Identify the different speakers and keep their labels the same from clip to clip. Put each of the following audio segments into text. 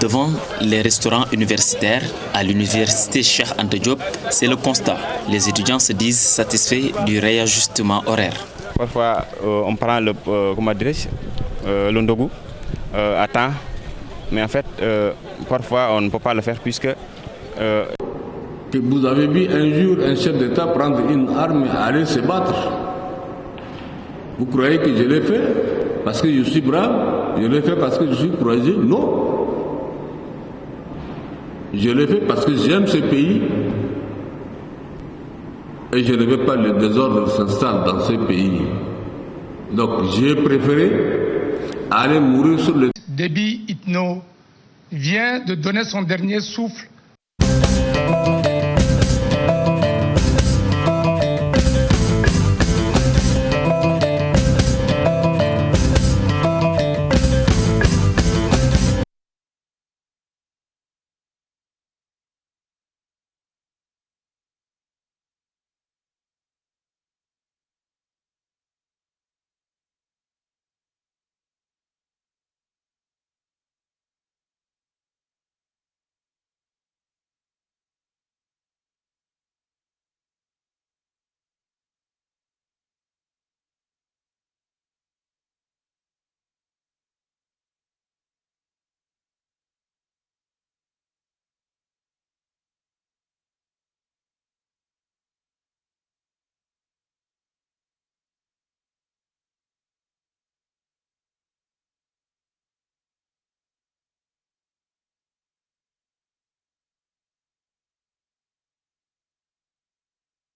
Speaker 1: Devant les restaurants universitaires à l'université Cheikh Anta Diop, c'est le constat. Les étudiants se disent satisfaits du réajustement horaire.
Speaker 2: Parfois, on prend le ndogu à temps, mais en fait, parfois, on ne peut pas le faire puisque...
Speaker 3: Que vous avez vu un jour un chef d'État prendre une arme et aller se battre. Vous croyez que je l'ai fait parce que je suis brave? Je l'ai fait parce que je suis courageux? Non. Je l'ai fait parce que j'aime ce pays et je ne veux pas le désordre s'installe dans ce pays. Donc j'ai préféré aller mourir sur le...
Speaker 4: Déby Itno vient de donner son dernier souffle.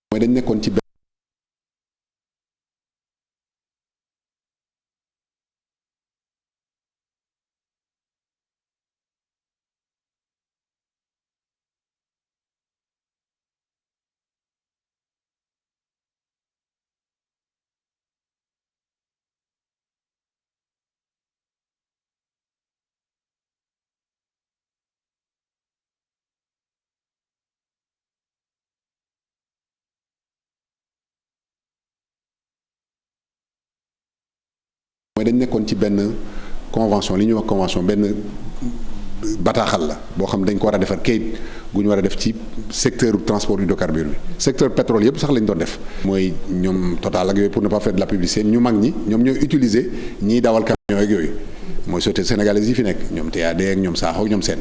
Speaker 5: mooy dañ nekkoon ci mooy dañ nekkoon ci benn convention li ñuy wax convention benn bataaxal la boo xam dañ ko war a defar kayit gu ñu war a def ci secteur transport hydrocarbures bi secteur pétrole yëpp sax lañ doon def. mooy ñoom Total ak yooyu pour ne pas faire de la publicité ñu mag ñi ñoom ñooy utiliser ñiy dawal camion ak yooyu mooy société sénégalaise yi fi nekk ñoom TAD ak ñoom Sakho ak ñoom seen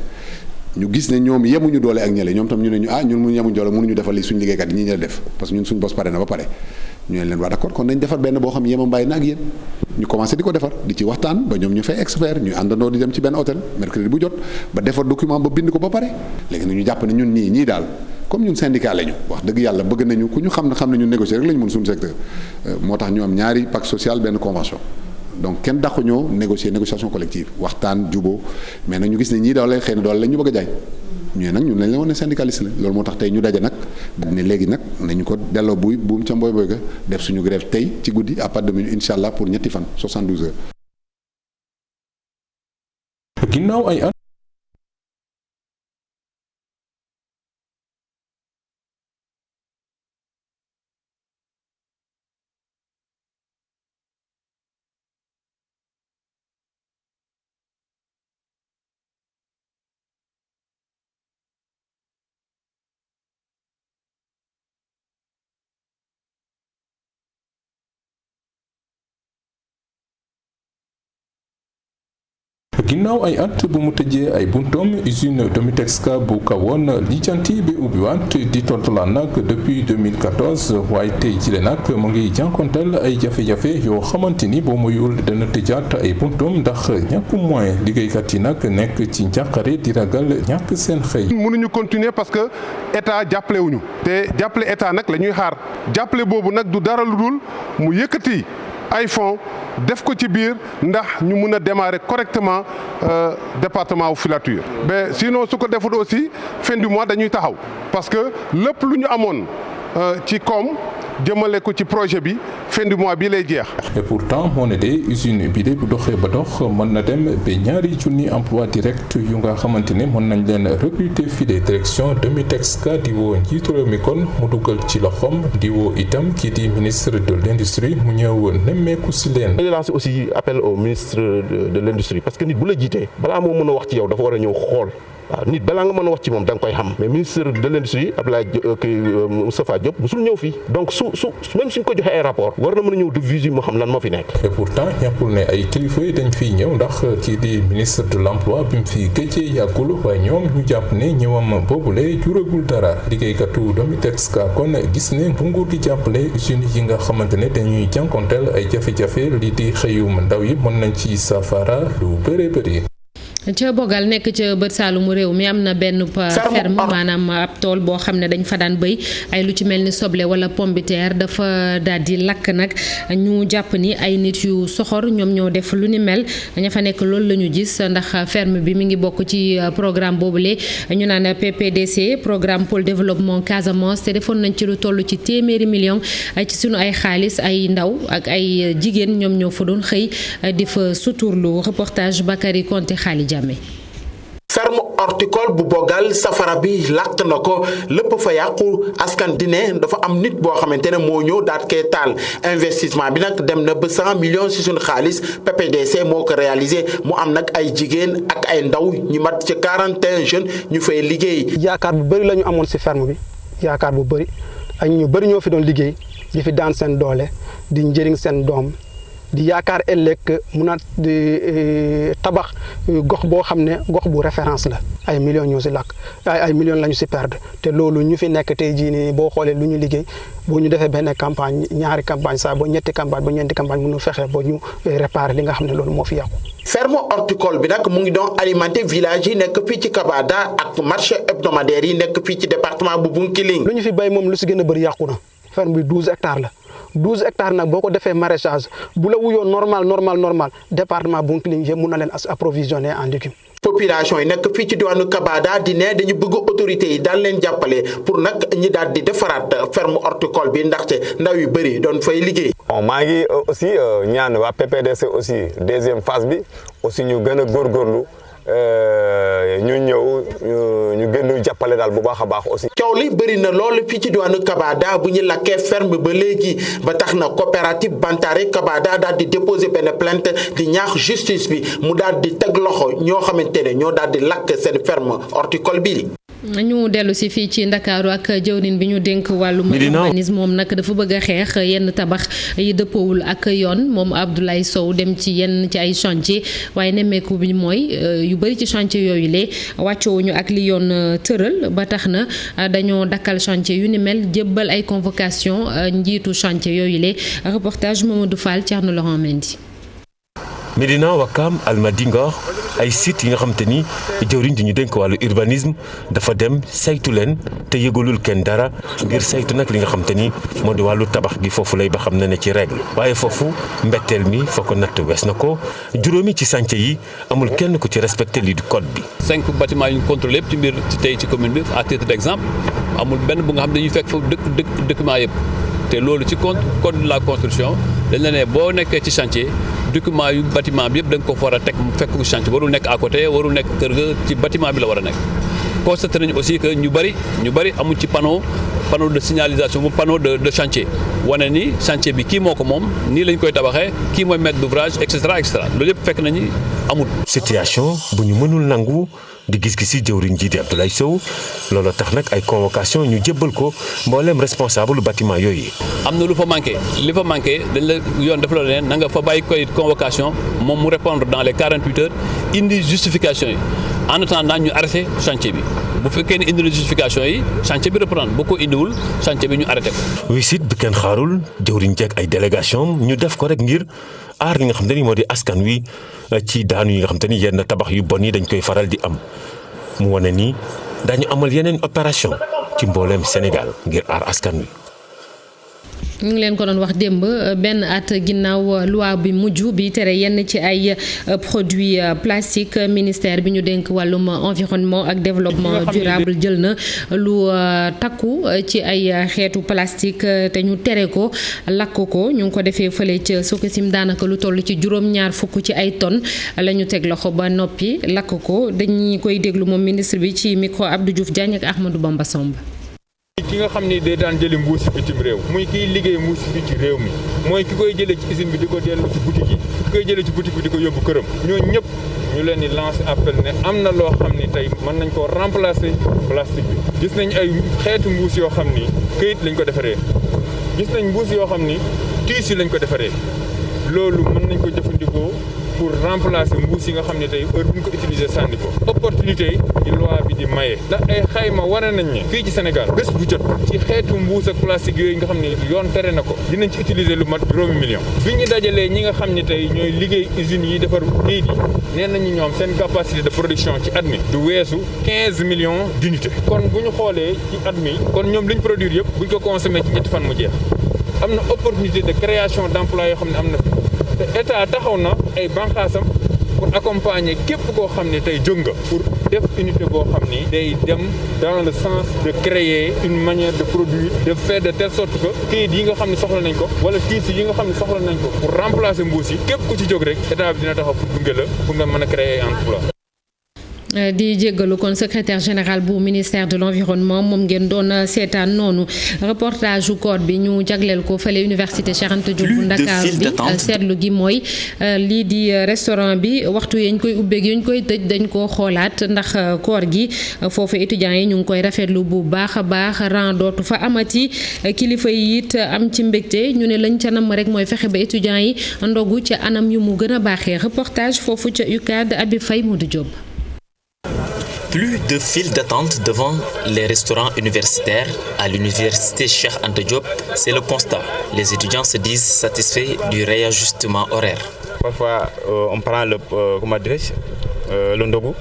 Speaker 5: ñu gis ne ñoom yemuñu doole ak ñële ñoom tam ñu ne ñu ñun mu yemuñu doole mënuñu defal li suñu liggéeykat yi ñi ñële def parce que ñun suñu bos pare na ba pare ñu ne leen waa d'accord kon nañ defar benn boo xam yema mbaay na ak yéen ñu commencé di ko defar di ci waxtaan ba ñoom ñu fay expert ñu àndandoo di dem ci benn hôtel mercredi bu jot ba defar document ba bind ko ba pare léegi nag ñu jàpp ne ñun ñii daal comme ñun syndicat lañu wax dëgg yàlla bëgg nañu ku ñu xam ne ñun négocier rek lañu mën suñu secteur moo tax ñu am ñaari pacte social benn convention donc kenn dàqu ñoo négociation collective waxtaan juboo mais nag ñu gis ne ñii daal xëy na doole la ñu bëgg a jaay ñu ne nag ñun lañ la woon ne syndicaliste la loolu moo tax tey ñu daje nag ne léegi nag nañu ko delloo buum ca mboy boy ga def suñu grève tey ci guddi à partir de minuit incha allah pour ñetti fan 72 heures.
Speaker 6: ginnaaw ay at ginnaaw ay at bu mu tëjee ay buntoom usine Domitexka bu kawoon lijjanti bi ubbiwaat di tontolaan nag depuis 2014 waaye tey jile nag mu ngi jànkonteel ay jafe-jafe yoo xamante ni boo moyul dana tëjaat ay buntoom ndax ñàkku moyen liggéeykat yi nag nekk ci njàqare di ragal ñàkk seen xëy.
Speaker 7: mënuñu continuer parce que état jàppale wuñu te jàppale état nag la ñuy xaar jàppale boobu nag du dara lu dul mu yëkkati ay fonds def ko ci biir ndax ñu mun a démarrer correctement département wu filature mais sinon su ko defut aussi fin du mois dañuy taxaw parce que lépp lu ñu amoon ci koom jëmale ko ci projet bi fin du mois bi lay jeex.
Speaker 6: et pourtant moo ne de usine bi de bu doxee ba dox mën na dem ba ñaari junni emploi direct yu nga xamante ne mën nañ leen recruter fii de direction Domitexka di woo njiitu réew mi kon mu dugal ci loxoom di woo itam kii di ministre de l'industrie mu ñëw nemmeeku si leen.
Speaker 8: dañuy lancer aussi appel au ministre de l'industrie parce que nit bu la jiitee balaa moo mën a wax ci yow dafa war a ñëw xool. waaw nit balaa nga mën a wax ci moom da nga koy xam mais ministre de l'industrie Abdoulaye Moustapha Diop musul ñëw fii donc su même suñ ko joxee ay rapport war na mën a ñëw de visu moo xam lan moo fi nekk.
Speaker 6: et pourtant ñàkkul ne ay kilifa yi dañ fiy ñëw ndax kii di ministre de l'emploi bi mu fi gëjee yàggul waaye ñoom ñu jàpp ne ñëwam boobule juragul dara liggéeykatu Domitexka kon gis ne bu nguur gi jàppale usines yi nga xamante ne dañuy jànkonteel ay jafe-jafe li di xëyum ndaw yi mën nañ ci saafara lu bëree bëri.
Speaker 9: ca Bogal nekk ca bët saalumu réew mi am na benn ferme maanaam ab tool boo xam ne dañ fa daan béy ay lu ci mel ni soble wala pomme de terre dafa daal di lakk nag ñu jàpp ni ay nit yu soxor ñoom ñoo def lu ni mel ña fa nekk loolu la ñu gis ndax ferme bi mi ngi bokk ci programme boobule ñu naan PPDC programme pour le développement Casamance te defoon nañ ci lu toll ci téeméeri million ci sunu ay xaalis ay ndaw ak ay jigéen ñoom ñoo fa doon xëy di fa suturlu reportage Bakary Konté Xaali
Speaker 10: ferme horticole bu Bogal safara bi lakk na ko lépp fa yàqu askan di ne dafa am nit boo xamante ne moo ñëw daat koy taal investissement bi nag dem na ba 100 millions ci suñu xaalis PPDC moo ko réalisé mu am nag ay jigéen ak ay ndaw ñu mat ci 41 jeunes ñu fay liggéey.
Speaker 11: yaakaar bu bëri la ñu amoon ci ferme bi yaakaar bu bëri ak ñu bëri ñoo fi doon liggéey di fi daan seen doole di njëriñ seen doom. di yaakaar ëllëg mun a di tabax gox boo xam ne gox bu référence la ay millions ñoo si lakk ay millions la ñu si perdre te loolu ñu fi nekk tey jii nii boo xoolee lu ñu liggéey boo ñu defee benn campagne ñaari campagne saa ba ñetti campagne ba ñeenti campagne mënu fexe ba ñu réparer li nga xam ne loolu moo fi yàqu.
Speaker 10: ferme horticole bi nag mu ngi doon alimenter village yi nekk fii ci Kabada ak marché hebdomadaire yi nekk fii ci département bu Bounkiling.
Speaker 11: lu ñu fi béy moom lu si gën a bëri yàqu na ferme bi 12 hectares la. 12 hectares nag boo ko defee maraîchage bu la wuyoo normal département Bounkiling yëpp mun na leen approvisionner en légumes.
Speaker 10: population yi nekk fii ci diwaanu Kabada di ne dañu bëgg autorités yi daal leen jàppale pour nag ñi daal di defaraat ferme horticole bi ndaxte ndaw yu bëri doon fay liggéey.
Speaker 12: bon maa ngi aussi ñaan waa PPDC aussi deuxième phase bi aussi ñu gën a góorgóorlu ñu ñëw ñu gën a jàppale daal bu baax a baax aussi.
Speaker 10: coow li bëri na loolu fii ci diwaanu Kabada bu ñu lakkee ferme ba léegi ba tax na coopérative Bantare Kabada daal di déposer benn plainte di ñaax justice bi mu daal di teg loxo ñoo xamante ne ñoo daal di lakk seen ferme horticole bi.
Speaker 9: ñu dellu si fii ci Ndakaaru ak jëwriñ bi ñu dénk wàllum urbanisme moom nag dafa bëgg a xeex yenn tabax yi dëppoowul ak yoon moom Abdoulaye Sow dem ci yenn ci ay chantier waaye nemmeeku bi mooy yu bëri ci chantier yooyu lee wàccoowuñu ak li yoon tëral ba tax na dañoo dakkal chantier yu ni mel jébbal ay convocation njiitu chantier yooyu lee reportage Mamadou Fall Thierno Laurent Mendy.
Speaker 13: Médina Wakam Almadies Ngor ay sites yi nga xam te ni jëwriñ di ñu dénk wàllu urbanisme dafa dem saytu leen te yëgalul kenn dara ngir saytu nag li nga xam te ni moo di wàllu tabax gi foofu lay ba xam ne ci règle waaye foofu mbetteel mi foo ko natt wees na ko juróomi ci chantier yi amul kenn ku ci respecté lii du code bi. 5
Speaker 14: bâtiments yu ñu contrôlé yëpp ci mbir ci tey ci commune bi à titre d'exemple amul benn bu nga xam dañuy fekk foofu document yëpp te loolu ci code de la construction dañ la ne boo nekkee ci chantier. document yu bâtiment bi yëpp da nga ko war a teg mu fekk ko chantier warul nekk à côté warul nekk kër ga ci bâtiment bi la war a nekk. constaté nañu aussi que ñu bari amuñ ci panneau de signalisation panneau de chantier wane ni chantier bi kii moo ko moom nii lañ koy tabaxee kii mooy maître d'ouvrage et cetera loolu yëpp fekk nañu amul.
Speaker 13: situation bu ñu mënul nangu di gis-gisi jëwriñ ji di Abdoulaye Sow loolu tax nag ay convocation ñu jébbal ko mbooleem responsable bâtiment yooyu.
Speaker 14: am na lu fa manqué li fa manqué dañ la yoon def la ne na nga fa bàyyi koy convocation moom mu répondre dans les 48 heures indi justification yi en attendant ñu arrêté chantier bi bu fekkee ne indi justification yi chantier bi reprendre bu ko indiwul chantier bi ñu arrêté ko.
Speaker 13: wisit bi kenn xaarul jëwriñ jeeg ay délégation ñu def ko rek ngir aar li nga xam te ni moo di askan wi ci daanu yi nga xam te ni yenn tabax yu bon yi dañ koy faral di am mu wane ni dañu amal yeneen opération ci mbooleem Sénégal ngir aar askan wi.
Speaker 9: ñu ngi leen ko doon wax démb benn at ginnaaw loi bi mujj bi tere yenn ci ay produits plastiques ministère bi ñu dénk wàllum environnement ak développement durable jël na lu takku ci ay xeetu plastique te ñu tere ko lakk ko ñu ngi ko defee fële ca Sococim daanaka lu toll ci juróom-ñaar fukk ci ay tonnes la ñu teg loxo ba noppi lakk ko dañuy koy déglu moom ministre bi ci micro Abdou Diouf Diagne ak Ahmadou Bamba Somb.
Speaker 15: ki nga xam ni day daan jëli mbuus bitim réew muy kiy liggéey mbuus bi ci réew mi mooy ki koy jëlee ci usine bi di ko dellu ci boutique yi ki koy jëlee ci boutique bi di ko yóbbu këram ñooñu ñëpp ñu leen di lancer appel ne am na loo xam ni tey mën nañ koo remplacer plastique bi gis nañ ay xeetu mbuus yoo xam ni këyit lañ ko defaree gis nañ mbuus yoo xam ni tissu lañ ko defaree loolu mën nañ ko jëfandikoo pour remplacer mbuus yi nga xam ne tey heure bu ñu ko utiliser sànni ko opportunité yi loi bi di maye ndax ay xayma wane nañ ne fii ci Sénégal bés bu jot ci xeetu mbuus ak plastique yooyu nga xam ne yoon tere na ko dinañ ci utiliser lu mat 5 millions bi ñu dajalee ñi nga xam ne tey ñooy liggéey usines yi defar kayit yi nee nañu ñoom seen capacité de production ci at mi du weesu 15 millions d'unités kon bu ñu xoolee ci at mi kon ñoom li ñu produire yëpp bu ñu ko consommé ci ñetti fan mu jeex am na opportunité de création d'emploi yoo xam ne am na te état taxaw na ay bànqaasam pour accompagner képp koo xam ne tey jóg nga pour def unité boo xam ni day dem dans le sens de créer une manière de produire de faire de telle sorte que kayit yi nga xam ne soxla nañ ko wala tissu yi nga xam ne soxla nañ ko pour remplacer mbuus yi képp ku ci jóg rek état bi dina taxaw pour gunge la pour nga mën a créer emploi.
Speaker 9: di jéggalu kon secrétaire général bu ministère de l'environnement moom ngeen doon seetaan noonu reportage u koor bi ñu jagleel ko fële université Cheikh Anta Diop bu Ndakaaru bi seetlu gi mooy lii di restaurant bi waxtu yañ koy ubbeeg yañ koy tëj dañ koo xoolaat ndax koor gi foofu étudiants yi ñu ngi koy rafetlu bu baax a baax ren dootu fa amati kilifa yi it am ci mbégte ñu ne lañ ca nam rek mooy fexe ba étudiants yi ndogu ca anam yu mu gën a baaxee reportage foofu ca UCAD Abi Faye Modou Diop.
Speaker 1: Plus de files d'attente devant les restaurants universitaires à l'université Cheikh Anta Diop, c'est le constat. Les étudiants se disent satisfaits du réajustement horaire.
Speaker 2: Parfois, on prend le ndogu.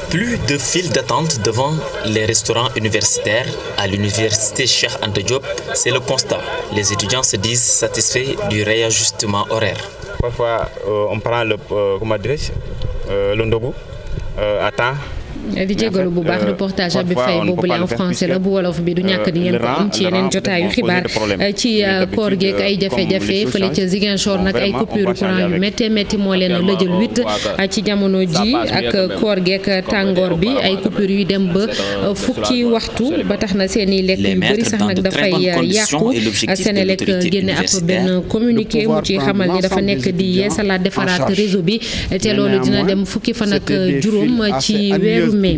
Speaker 1: Plus de files d'attente devant les restaurants universitaires à l'université Cheikh Anta Diop, c'est le constat. Les étudiants se disent satisfaits du réajustement horaire.
Speaker 2: Parfois, on prend le ndogu à temps.
Speaker 9: di jégalu bu baax reportage bi fay boobu en français la bu wolof bi du ñàkk di ngeen ko am ci yeneen jotaayu xibaar ci koor geek ay jafe-jafe fële ca Ziguinchor nag ay coupure courant yu métti moo leen lëjal 8 ci jamono ji ak koor geek tàngoor bi ay coupure yu dem ba fukki waxtu ba tax na seeni lekk yu bëri sax nag dafay yàqu Senelec génne ab benn communiqué mu ci xamal ni dafa nekk di yeesalaat defaraat réseau bi te loolu dina dem fukki fan ak juróom ci weeru mai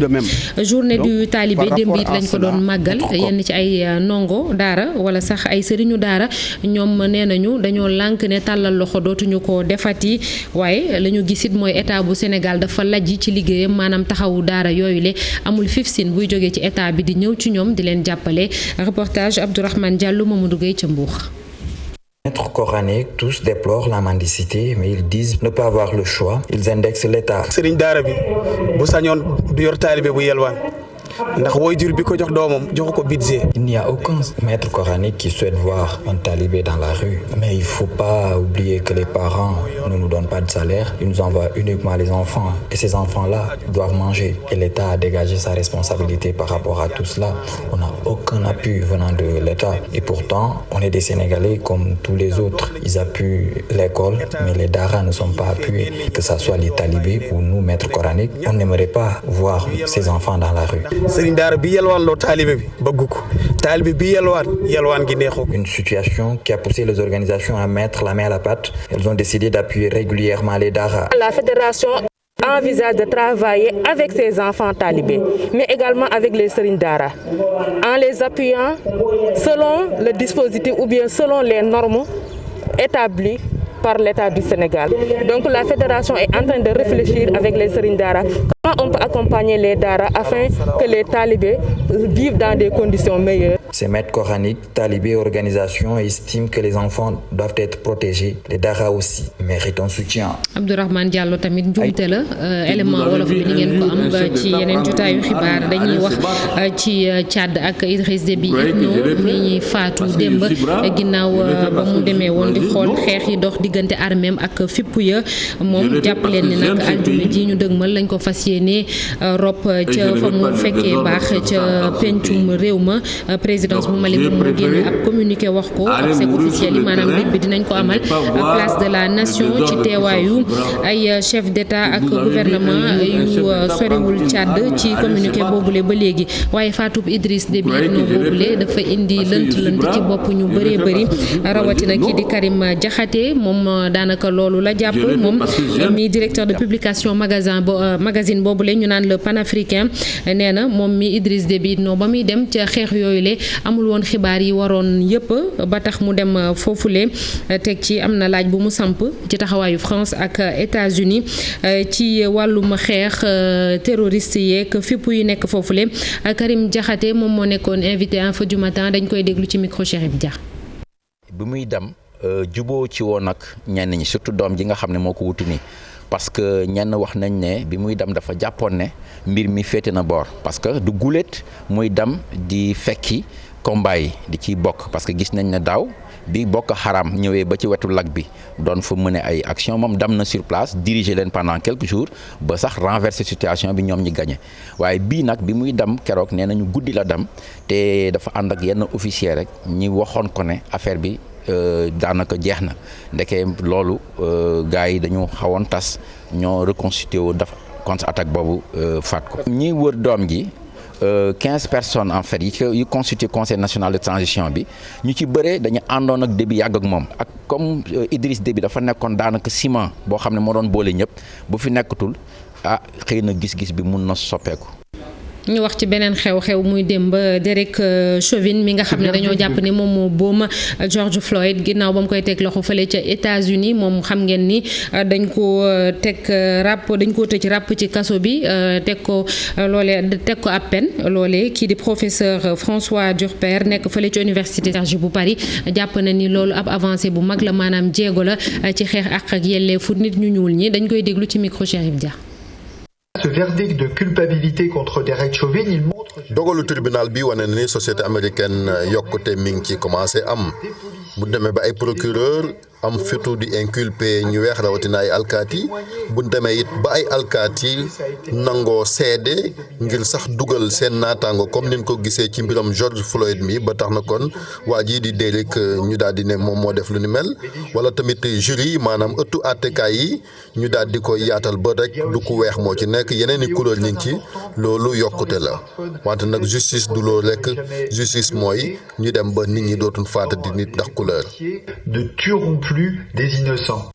Speaker 9: journée du talibé démb it lañ ko doon màggal yenn ci ay ndongo daara wala sax ay sëriñu daara ñoom nee nañu dañoo lànk ne tàllal loxo dootuñu ko defati waaye la ñu gisit mooy état bu Sénégal dafa lajj ci liggéeyam maanaam taxawu daara yooyu le amul fifsin buy jógee ci état bi di ñëw ci ñoom di leen jàppale reportage Abdourahmane Diallo Mamadou Gueye ca Mbour.
Speaker 16: Maîtres coraniques, tous déplorent la mendicité, mais ils disent ne pas avoir le choix. Ils indexent l'État.
Speaker 17: Sëriñ daara bi bu sañoon du yor taalibe bu yelwaan ndax waajur bi ko jox doomam jox ko budget.
Speaker 16: Il n'y a aucun maître coranique qui souhaite voir un talibé dans la rue. Mais il faut pas oublier que les parents ne nous donnent pas de salaire. Ils nous envoient uniquement les enfants. Et ces enfants-là doivent manger. Et l'État a dégagé sa responsabilité par rapport à tout cela. On n'a aucun appui venant de l'État. Et pourtant, on est des Sénégalais comme tous les autres. Ils appuient l'école, mais les daras ne sont pas appuyés. Que ce soit les talibés ou nous, maîtres coraniques, on n'aimerait pas voir ces enfants dans la rue. Une situation qui a poussé les organisations à mettre la main à la pâte. Elles ont décidé d'appuyer régulièrement les daras.
Speaker 18: La fédération envisage de travailler avec ces enfants talibés, mais également avec les sëriñ daara, en les appuyant selon le dispositif ou bien selon les normes établies par l'État du Sénégal. Donc la fédération est en train de réfléchir avec les sëriñ daara comment on peut accompagner les daara afin que les talibés vivent dans des conditions meilleures.
Speaker 16: Ces maîtres coraniques, talibés et organisations estiment que les enfants doivent être protégés. Les daara aussi méritent un soutien.
Speaker 9: Abdourahmane Diallo tamit njuumte la élément wolof bi ni ngeen ko am ci yeneen jotaayu xibaar dañuy wax ci Tchad ak Idriss Déby Itno mi ñuy faatu démb ginnaaw ba mu demee woon di xool xeex yi dox diggante armeem ak fippu ya moom jàpp leen ni nag aljuma ji ñu dëgmal lañ ko fas yéene rob ca fa mu fekkee baax ca pencum réew ma présidence bu Mali bu mu génn ab communiqué wax ko obsèques officielles yi maanaam dëj bi dinañ ko amal place de la nation ci teewaayu ay chef d'état ak gouvernement yu soriwul Tchad ci communiqué boobule ba léegi waaye faatub Idriss Déby Itno boobule dafa indi lënt ci bopp ñu bëree bëri rawatina kii di Karim Diakhaté moom daanaka loolu la jàpp moom mi directeur de publication magazine boobule ñu naan le panafricain nee na moom mi Idriss Déby Itno ba muy dem ca xeex yooyu le amul woon xibaar yi waroon yëpp ba tax mu dem foofule teg ci am na laaj bu mu samp ci taxawaayu France ak États-Unis ci wàllum xeex terroriste yeeg fipp yu nekk foofule Karim Diakhaté moom moo nekkoon invité Infos du Matin dañ koy déglu ci micro Chérif Dia.
Speaker 19: bi muy dem juboo ci woon ak ñenn ñi surtout doom ji nga xam ne moo ko wutu nii parce que ñenn wax nañ ne bi muy dem dafa jàppoon ne mbir mi féete na boor parce que du guléet muy dem di fekki combat yi di ciy bokk parce que gis nañ ne daaw bi Boko Haram ñëwee ba ci wetu lac bi doon fa mener ay action moom dem na sur place diriger leen pendant quelques jours ba sax renverser situation bi ñoom ñi gagné waaye bii nag bi muy dem keroog nee nañu guddi la dem te dafa ànd ak yenn officier rek ñi waxoon ko ne affaire bi daanaka jeex na ndeke loolu gars yi dañu xawoon tas ñoo reconstitué wu dafa contre attaque boobu faat ko. ñi wër doom ji 15 personnes en fait yi constitué conseil national de transition bi ñu ci bëree dañu àndoon ak Déby yàgg ak moom ak comme Idriss Déby dafa nekkoon daanaka ciment boo xam ne moo doon boole ñëpp bu fi nekkatul xëy na gis-gis bi mun na soppeeku.
Speaker 9: ñu wax ci beneen xew-xew muy dem ba Derek Chauvin mi nga xam ne dañoo jàpp ne moom moo boom George Floyd ginnaaw ba mu koy teg loxo fële ca États-Unis moom xam ngeen ni dañ ko tëj ràpp ci kaso bi teg ko ab peine loolee kii di professeur François Durper nekk fële ci université Sergi bu Paris jàpp na ni loolu ab avancée bu mag la maanaam jéego la ci xeex ak yelleefu nit ñu ñuul ñi dañ koy déglu ci micro Chérif Dia.
Speaker 20: Ce verdict de culpabilité contre Derek Chauvin, il montre...
Speaker 21: dogalu tribunal bi wane na ni société américaine yokkute mi ngi ci commencé am bu demee ba ay procureur am fitu di inculpé ñu weex rawatina ay alkaati bu demee it ba ay alkaati nangoo seede ngir sax dugal seen naataango comme niñ ko gisee ci mbiram George Floyd mi ba tax na kon waa jii di Derek ñu daal di ne moom moo def lu ni mel wala tamit jury maanaam ëttu àttekaay yi ñu daal di koy yaatal ba rek du ku weex moo ci nekk yeneen i couleur ñu ngi ci loolu yokkute la wante nag justice du loolu rek justice mooy ñu dem ba nit ñi dootuñ faata di nit ndax couleur.
Speaker 20: Ne tueront plus des innocents.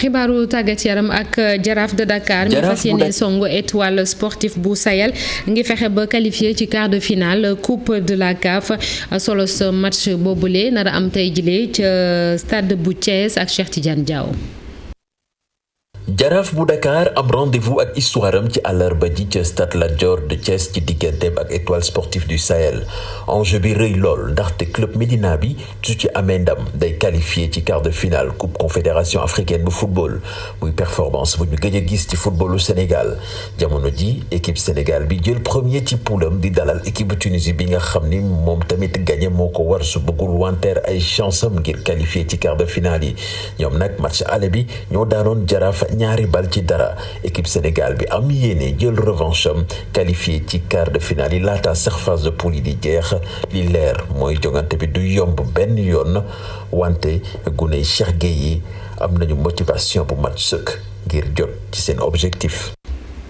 Speaker 9: xibaaru tàggat yaram ak Jaraaf de Dakar mi fas yéene songu étoile sportif bu Sahel ngi fexe ba qualifié ci quart de finale coupe de la CAF solo sa match boobule nar a am tey jile ca stade bu Thiès ak Cheikh Tidiane Diaw.
Speaker 22: Jaraaf bu Dakar am rendez-vous ak histoire am ci àllarba ji ca stade Lat Dior de Thiès ci digganteem ak étoile sportive du Sahel enjeu bi rëy lool ndaxte club Médina bi su ci amee ndam day qualifié ci quart de finale coupe confédération africaine bu football muy performance bu ñu gëj a gis ci footballu Sénégal jamono ji équipe Sénégal bi jël premier ci poulam di dalal équipe bu Tunisie bi nga xam ni moom tamit gagné moo ko war su bëggul wanteer ay chance am ngir qualifié ci quart de finale yi ñoom nag match aller bi ñoo daanoon Jaraaf ñaari bal ci dara équipe Sénégal bi am yéene jël revanche am qualifié ci quart de finale yi laata sax phase de poule yi di jeex li leer mooy jongante bi du yomb benn yoon wante guney Cheikh Gueye yi am nañu motivation bu mat sëkk ngir jot ci seen objectif.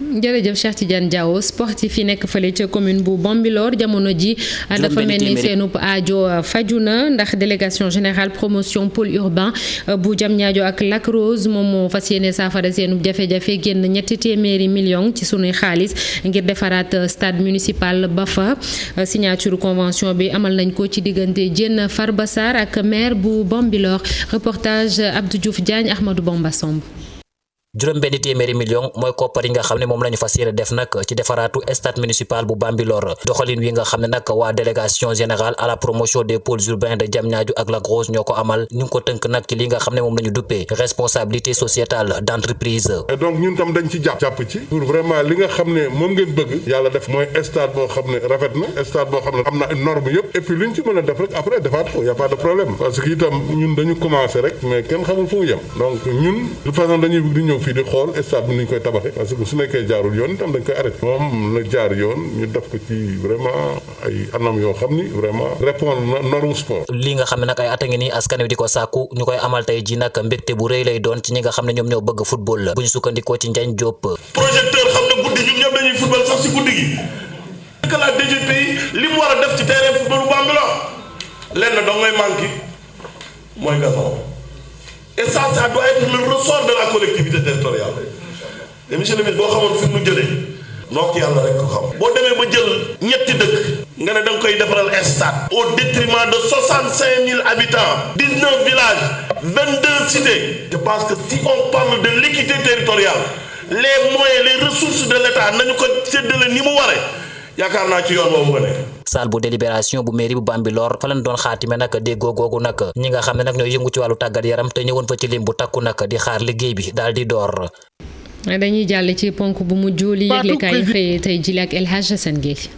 Speaker 9: jërëjëf Cheikh Tidiane Diaw sportif yi nekk fële ca commune bu Bambilor jamono ji dafa mel ni seenub aajo faju na ndax délégation générale promotion pôle urbain bu Diamniadio ak Lac Rose moom moo fas yéene saafara seenub jafe-jafe génn 300 millions ci sunuy xaalis ngir defaraat stade municipal ba fa signature convention bi amal nañ ko ci diggante Diène Farba Sarr ak maire bu Bambilor reportage Abdou Diouf Diagne Ahmadou Bamba Somb.
Speaker 3: juróom-benn téeméeri million mooy koppar yi nga xam ne moom la ñu fas yéene def nag ci defaraatu stade municipal bu Bambilor doxalin wi nga xam ne nag waa délégation générale à la promotion des pôles urbains de Diamniadio ak Lac Rose ñoo ko amal ñu ngi ko tënk nag ci li nga xam ne moom la ñu duppee responsabilité sociétale d'entreprise.
Speaker 4: et donc ñun tam dañ ci jàpp ci pour vraiment li nga xam ne moom ngeen bëgg yàlla def mooy stade boo xam ne rafet na stade boo xam ne am na norme yëpp et puis luñ ci mën a def rek après defaat ko y a pas de problème parce que itam ñun dañu commencé rek mais kenn xamul fu mu yem donc ñun de façon dañuy bëgg di ñëw fii di xool stade bi ni ñu koy tabaxee parce que su nekkee jaarul yoon itam dañ koy arrêté moom la jaar yoon ñu def ko ci vraiment ay anam yoo xam ni vraiment répondre norme sport.
Speaker 3: li nga xam ne nag ay at a ngi nii askan wi di ko sàkku ñu koy amal tey ji nag mbégte bu rëy lay doon ci ñi nga xam ne ñoom ñoo bëgg football la bu ñu sukkandikoo ci Ndiagne Diop.
Speaker 23: projecteur xam ne guddi ñun ñëpp dañuy football sax si guddi gi. que la DGPI li mu war a def ci terrain football bu Bambilor lenn dong ngay manqué mooy gazon et ça doit être le ressort de la collectivité territoriale et monsieur le ministre boo xamoon fi mu jëlee noo ko yàlla rek ko xam. boo demee ba jël ñetti dëkk nga ne da nga koy defaral stade au détriment de 65 000 habitants 19 villages 22 cités je pense que si on parle de l'équité territoriale les moyens les ressources de l'État nañu ko séddale ni mu waree yaakaar naa ci yoon boobu nga nekk.
Speaker 3: salle bu délibération bu mairie bu Bambilor fa lañ doon xaatime nag déggoo googu nag ñi nga xam ne nag ñooy yëngu ci wàllu tàggat yaram te ñëwoon fa ci lim bu takku nag di xaar liggéey bi daal di door.
Speaker 9: dañuy jàll ci ponk bu mu jóoli yëglekaay xëy tey jile ak El Hadj Assane Gueye.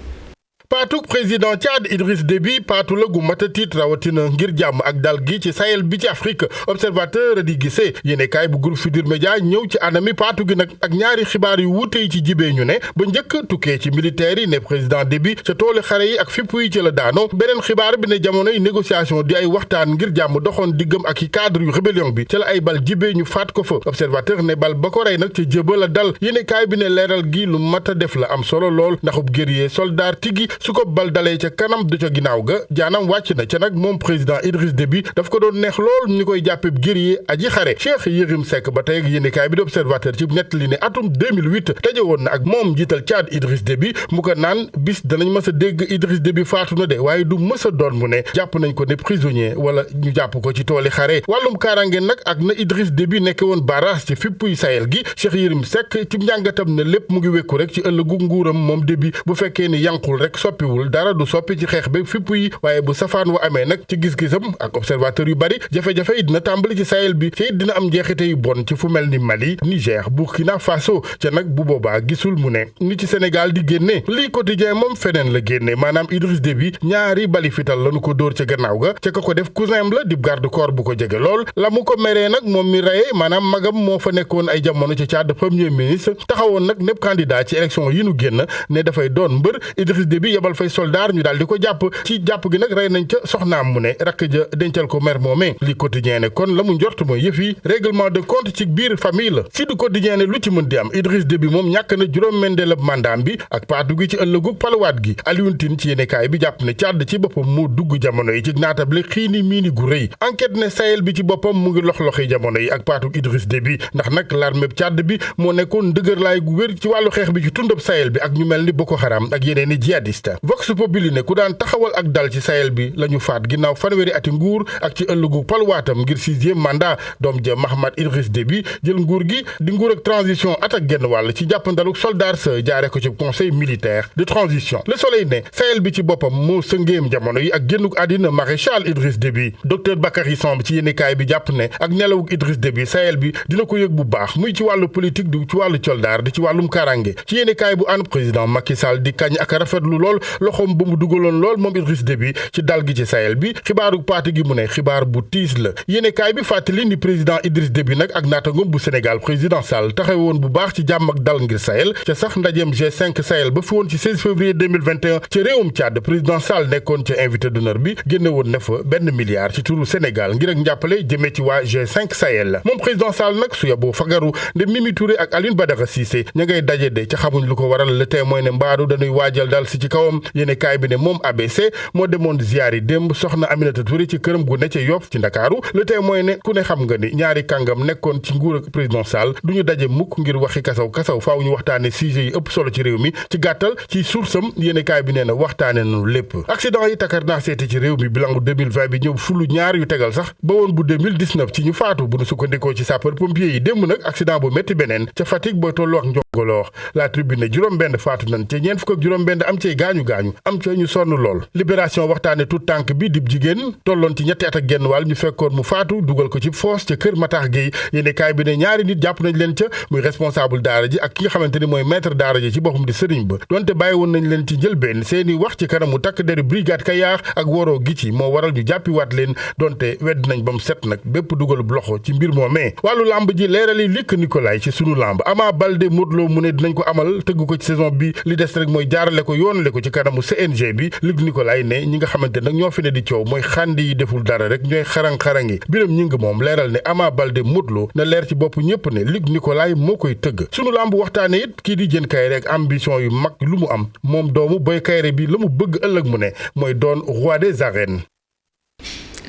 Speaker 4: paatuk président Tchad Idriss Déby paatu la gu matatit rawatina ngir jàmm ak dal gi ci Sahel bi ci Afrique observateur di gisee yéenekaay bu groupe Futurs Médias ñëw ci anami paatu gi nag ak ñaari xibaar yu wuute yi ci jibee ñu ne ba njëkk tukkee ci militaires yi ne président Déby ca tooli xare yi ak fipp yi ci la daano beneen xibaar bi ne jamonoy négociation di ay waxtaan ngir jàmm doxoon diggam ak i cadre yu rébellion bi ci la ay bal jibee ñu faat ko fa observateur ne bal ba ko rey nag ca jëba la dal yéenekaay bi ne leeral gi lu mat a def la am solo lool ndaxub guerrier soldat tigi su ko bal dalee ca kanam du ca ginnaaw ga jaanam wàcc na ca nag moom président Idriss Déby daf ko doon neex lool ñu koy jàppee guerrier aji xare Cheikh Yérim Seck ba tey ak yéenekaay bi di observateur ci nettali ne atum 2008 daje woon na ak moom njiital Tchad Idriss Déby mu ko naan bis danañ mës a dégg Idriss Déby faatu na de waaye du mës a doon mu ne jàpp nañ ko ne prisonnier wala ñu jàpp ko ci tooli xare wàllum kaaraange nag ak na Idriss Déby nekke woon barrage ci fippuy Sahel gi Cheikh Yérim Seck ci njàngatam ne lépp mu ngi wekku rek ci ëllëgu nguuram moom Déby bu fekkee ni yanqul rek soppiwul dara du soppi ci xeex bi fipp yi waaye bu safaan wa amee nag ci gis-gisam ak observateur yu bari jafe-jafe yi dina tàmbali ci Sahel bi te dina am njeexite yu bon ci fu mel ni Mali Niger Burkina Faso ca nag bu boobaa gisul mu ne ni ci Sénégal di génne lii quotidien moom feneen la génne maanaam Idriss Déby ñaari bali fital lañu ko dóor ca gannaaw ga ca ka ko def cousin la di garde corps bu ko jege lool la mu ko meree nag moom mi rayee maanaam magam moo fa nekkoon ay jamono ci Tchad premier ministre taxawoon nag népp candidat ci élection yi nu génn ne dafay doon mbër Idriss Déby yebal fay soldat ñu daal di ko jàpp ci jàpp gi nag rey nañ ca soxnaam mu ne rakk ja dencal ko mer moomee li quotidien ne kon la mu njort mooy yëf yi règlement de compte ci biir famille la si du quotidien ne lu ci mën di am Idriss Déby moom ñàkk na juróom-benneelu mandaam bi ak paatu gi ci ëllëgu paluwaat gi Alioune Tine ci yéenekaay bi jàpp ne Tchad ci boppam moo dugg jamono yi ci naatable xiini miini gu rëy enquête ne Sahel bi ci boppam mu ngi lox-loxi jamono yi ak paatu Idriss Déby ndax nag l'armée Tchad bi moo nekkoon ndëgërlaay gu wér ci wàllu xeex bi ci tundab Sahel bi ak ñu mel ni Boko Haram ak yeneen i djihadiste Vox Populi ne ku daan taxawal ak dal ci Sahel bi la ñu faat ginnaaw fanweeri ati nguur ak ci ëllëgu paluwaatam ngir 6e mandat doom ja Mahamad Idriss Déby jël nguur gi di nguur ak transition at ak genn wàll ci jàppandaluk soldat sa jaare ko ci conseil militaire de transition Le Soleil ne Sahel bi ci boppam moo sëngéem jamono yi ak génnuk àddina maréchal Idriss Déby docteur Bakary Samb ci yéenekaay bi jàpp ne ak nelawuk Idriss Déby Sahel bi dina ko yëg bu baax muy ci wàllu politique du ci wàllu soldaar di ci wàllum karange ci yéenekaay bu ànd président Macky Sall di kañ ak rafetlu lool loxoom ba mu dugaloon lool moom Idriss Déby ci dal gi ci Sahel bi xibaaru parti gi mu ne xibaar bu tiis la yéenekaay bi fàttali ni président Idriss Déby nag ak naatangom bu Sénégal président Sall taxawoon bu baax ci jàmm ak dal ngir Sahel ca sax ndajeem G5 Sahel ba fi woon ci 16 février 2021 ca réewum Tchad président Sall nekkoon ca invité d'honneur bi génne woon na fa $1 milliard ci turu Sénégal ngir ak njàppale jëmee ci waa G5 Sahel moom président Sall nag su yaboo fagaru nde Mimi Touré ak Alioune Badara Cissé ña ngay daje de ca xamuñ lu ko waral Le Témoin ne mbaadu dañuy waajal dal si ci kaw kawam yéene kaay bi ne moom ABC moo demoon ziyaari démb soxna Aminata Touré ci këram gu ne ca Yoff ci Ndakaaru le tey mooy ne ku ne xam nga ni ñaari kàngam nekkoon ci nguur ak président Sall du ñu daje mukk ngir waxi kasaw faaw ñu waxtaane sujet yi ëpp solo ci réew mi ci gàttal ci sursam yéene kaay bi nee na waxtaane nañu lépp accident yi takar naa seeti ci réew mi bilangu 2020 bi ñëw fulu ñaar yu tegal sax ba woon bu 2019 ci ñu faatu bu nu sukkandikoo ci sapeur pompier yi démb nag accident bu métti beneen ca Fatick booy tollu ak Njongoloor la tribune ne juróom-benn faatu nañ ca ñeent fukk ak juróom-benn am cay gaañu-gaañu am ca ñu sonn lool libération waxtaane tout tànk bi dib jigéen tolloon ci ñetti at ak genn wàll ñu fekkoon mu faatu dugal ko ci foos ca kër Matar Gueye yéene kaay bi ne ñaari nit jàpp nañ leen ca muy responsable daara ji ak ki nga xamante ni mooy maître daara ji ci boppam di sëriñ ba donte bàyyi woon nañ leen ci njëlbeen seeni wax ci kanamu takk deri brigade Kayar ak waroo gi ci moo waral ñu jàppiwaat leen donte wedd nañ ba mu set nag bépp dugalub loxo ci mbir moomee wàllu lamb ji leerali Luc Nicolaï ci sunu lamb Ama Baldé Modou Lô mu ne dinañ ko amal tëgg ko ci saison bi li des rek mooy jaarale ko yoonale ko ci kanamu CNG bi Luc Nicolaï ne ñi nga xamante nag ñoo fi ne di coow mooy xandi yi deful dara rek ñooy xarang-xarangi biram ñi ngi moom leeral ne Ama Baldé Modou Lô na leer ci bopp ñëpp ne Luc Nicolaï moo koy tëgg sunu lamb waxtaane it kii di Diène Kaïré ak ambition yu mag lu mu am moom doomu Boy Kaïré bi la mu bëgg ëllëg mu ne mooy doon roi des arènes.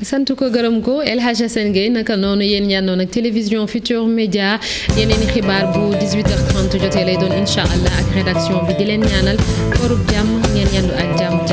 Speaker 9: sant ko gërëm ko El Hadj Assane Gueye naka noonu yéen ñaanoon ak télévision Futurs Médias yeneen i xibaar bu 18h30 jotee lay doon incha allah ak rédaction bi di leen ñaanal koorub jàmm ngeen yandu ak jàmm.